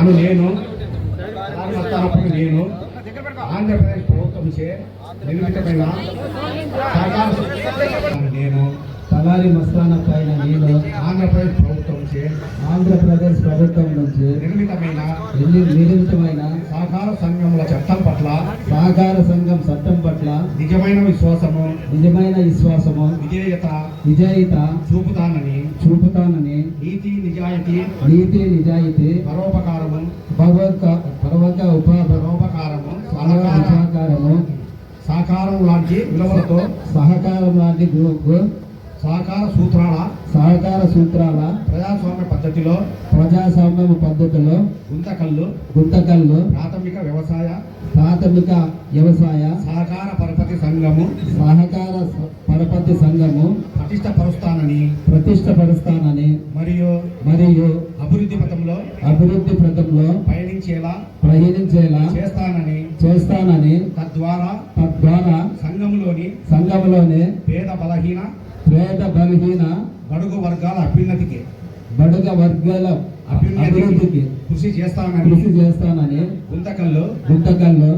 నేను ఆంధ్రప్రదేశ్ ప్రభుత్వంచే నిర్మితమైన నేను తలారి మస్తాన పైన నేను ఆంధ్రప్రదేశ్ ప్రభుత్వం నుంచి నిర్మితమైన సహకార సంఘముల చట్టం పట్ల నిజమైన విశ్వాసము విధేయత చూపుతానని నీతి నిజాయితీ పరోపకారము సహకారం లాంటి విలువలతో సహకార సూత్రాల ప్రజాస్వామ్య పద్ధతిలో గుంతకల్లు ప్రాథమిక వ్యవసాయ సహకార పరపతి సంఘము ప్రతిష్టపరుస్తానని మరియు అభివృద్ధి పథంలో పయనించేలా చేస్తానని తద్వారా సంఘములోని పేద బలహీన బడుగు వర్గాల అభ్యున్నతికి కృషి చేస్తానని గుంతకల్లు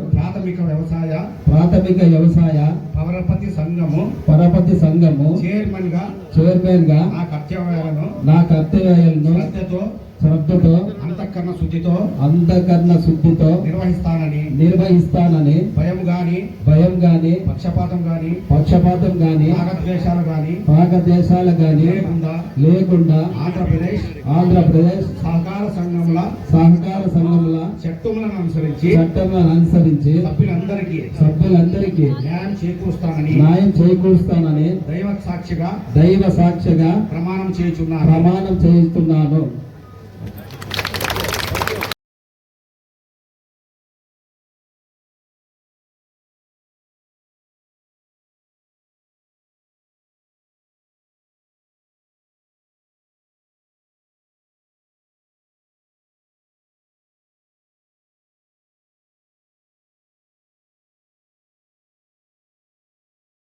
ప్రాథమిక వ్యవసాయ పరపతి సంఘము చైర్మన్ గా నా కర్తవ్యాలను శ్రద్ధతో అంతఃకరణ శుద్ధితో నిర్వహిస్తానని భయం గాని పక్షపాతం గాని రాగద్వేషాలు గాని లేకుండా ఆంధ్రప్రదేశ్ సహకార సంఘముల చట్టములను అనుసరించి సభ్యులందరికీ న్యాయం చేకూరుస్తానని దైవ సాక్షిగా ప్రమాణం చేస్తున్నాను.